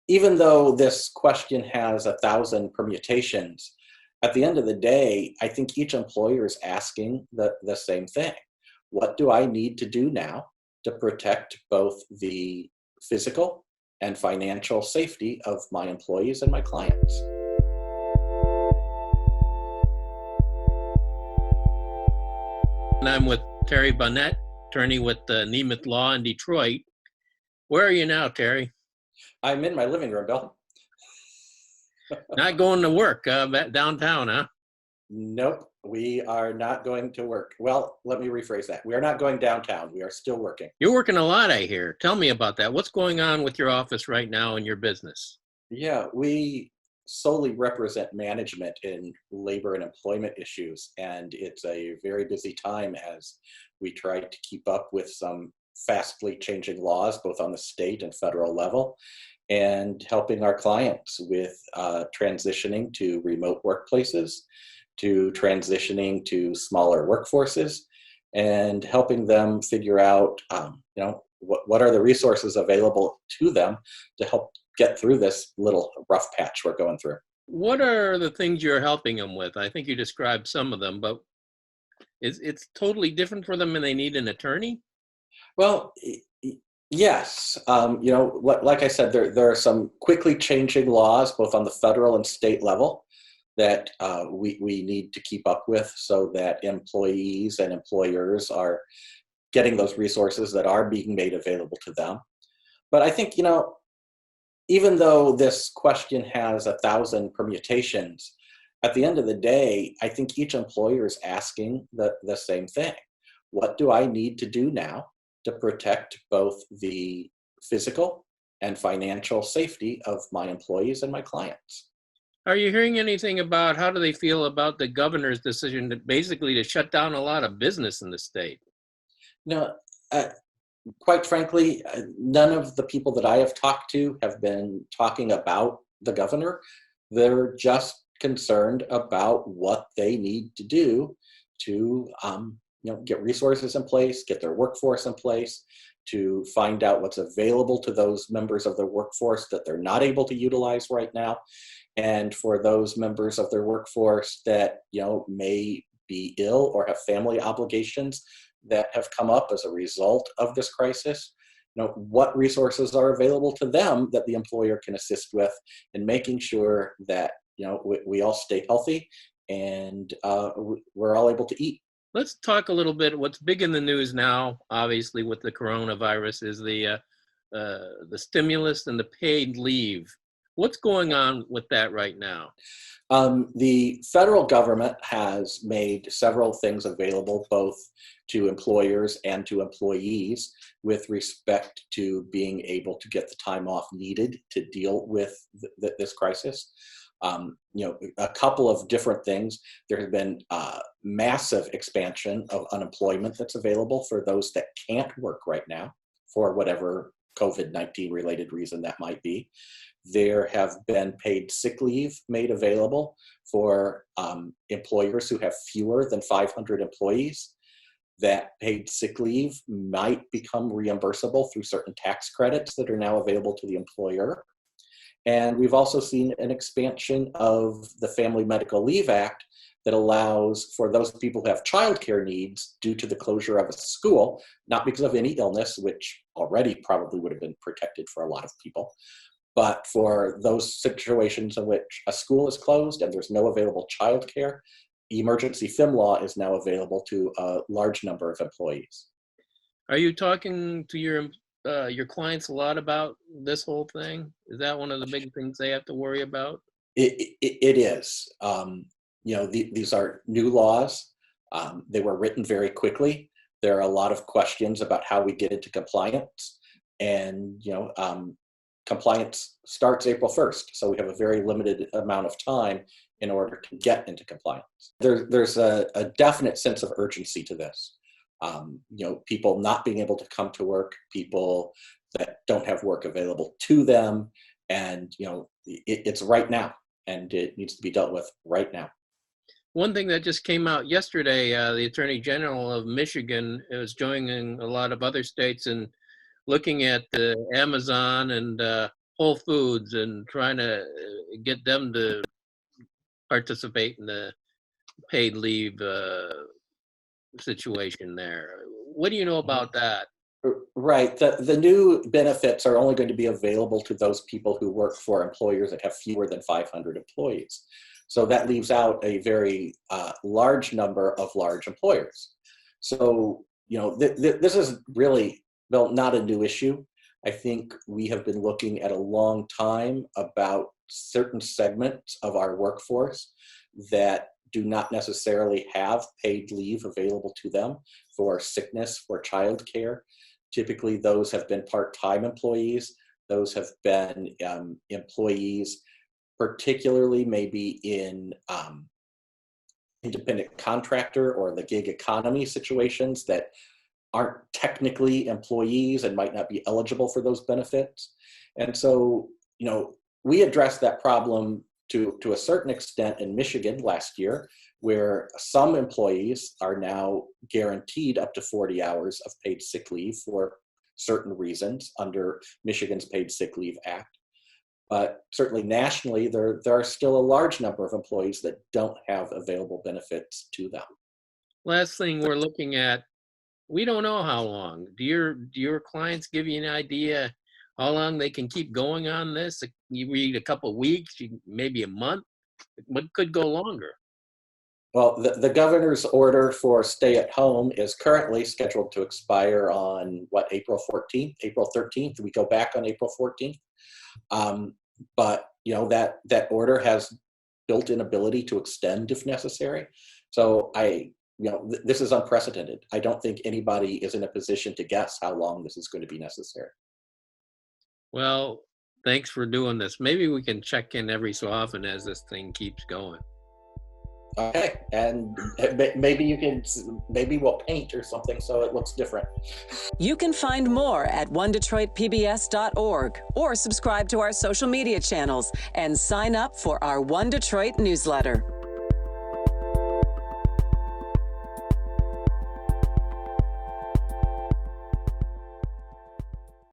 Even though this question has 1,000 permutations, at the end of the day, I think each employer is asking the same thing. What do I need to do now to protect both the physical and financial safety of my employees and my clients? And I'm with Terry Bonnette, attorney with Nemeth Law in Detroit. Where are you now, Terry? I'm in my living room, Bill. Not going to work downtown, huh? Nope, we are not going to work. Well, let me rephrase that. We are not going downtown. We are still working. You're working a lot, I hear. Tell me about that. What's going on with your office right now in your business? Yeah, we solely represent management in labor and employment issues, and it's a very busy time as we try to keep up with some fastly changing laws, both on the state and federal level, and helping our clients with transitioning to remote workplaces, to transitioning to smaller workforces, and helping them figure out, what are the resources available to them to help get through this little rough patch we're going through. What are the things you're helping them with? I think you described some of them, but it's totally different for them and they need an attorney? Well, yes. Like I said, there are some quickly changing laws, both on the federal and state level, that we need to keep up with so that employees and employers are getting those resources that are being made available to them. But I think, even though this question has 1,000 permutations, at the end of the day, I think each employer is asking the same thing. What do I need to do now to protect both the physical and financial safety of my employees and my clients? Are you hearing anything about how do they feel about the governor's decision to basically to shut down a lot of business in the state? No, quite frankly, none of the people that I have talked to have been talking about the governor. They're just concerned about what they need to do to get resources in place, get their workforce in place, to find out what's available to those members of their workforce that they're not able to utilize right now. And for those members of their workforce that may be ill or have family obligations that have come up as a result of this crisis, what resources are available to them that the employer can assist with in making sure that we all stay healthy and we're all able to eat. Let's talk a little bit. What's big in the news now, obviously, with the coronavirus is the stimulus and the paid leave. What's going on with that right now? The federal government has made several things available both to employers and to employees with respect to being able to get the time off needed to deal with this crisis. A couple of different things. There has been massive expansion of unemployment that's available for those that can't work right now for whatever COVID-19 related reason that might be. There have been paid sick leave made available for employers who have fewer than 500 employees. That paid sick leave might become reimbursable through certain tax credits that are now available to the employer. And we've also seen an expansion of the Family Medical Leave Act that allows for those people who have childcare needs due to the closure of a school, not because of any illness, which already probably would have been protected for a lot of people, but for those situations in which a school is closed and there's no available childcare, emergency FIM law is now available to a large number of employees. Are you talking to your clients a lot about this whole thing? Is that one of the big things they have to worry about? It is. These are new laws. They were written very quickly. There are a lot of questions about how we get into compliance, and compliance starts April 1st, so we have a very limited amount of time in order to get into compliance. There's a definite sense of urgency to this. People not being able to come to work, people that don't have work available to them, and it's right now, and it needs to be dealt with right now. One thing that just came out yesterday, the Attorney General of Michigan is joining a lot of other states in looking at Amazon and Whole Foods and trying to get them to participate in the paid leave situation there. What do you know about that? Right. The new benefits are only going to be available to those people who work for employers that have fewer than 500 employees. So that leaves out a very large number of large employers. So, this is really, well, not a new issue. I think we have been looking at a long time about certain segments of our workforce that do not necessarily have paid leave available to them for sickness, for childcare. Typically, those have been part-time employees. Those have been employees, particularly maybe in independent contractor or the gig economy situations that aren't technically employees and might not be eligible for those benefits. And so, we addressed that problem to a certain extent in Michigan last year, where some employees are now guaranteed up to 40 hours of paid sick leave for certain reasons under Michigan's Paid Sick Leave Act. But certainly nationally, there are still a large number of employees that don't have available benefits to them. Last thing we're looking at, we don't know how long. Do your clients give you an idea how long they can keep going on this? You read a couple of weeks, maybe a month. What could go longer? Well, the governor's order for stay at home is currently scheduled to expire on April 14th, April 13th. We go back on April 14th. But that order has built-in ability to extend if necessary. So this is unprecedented. I don't think anybody is in a position to guess how long this is going to be necessary. Well, thanks for doing this. Maybe we can check in every so often as this thing keeps going. Okay, and maybe we'll paint or something so it looks different. You can find more at onedetroitpbs.org or subscribe to our social media channels and sign up for our One Detroit newsletter.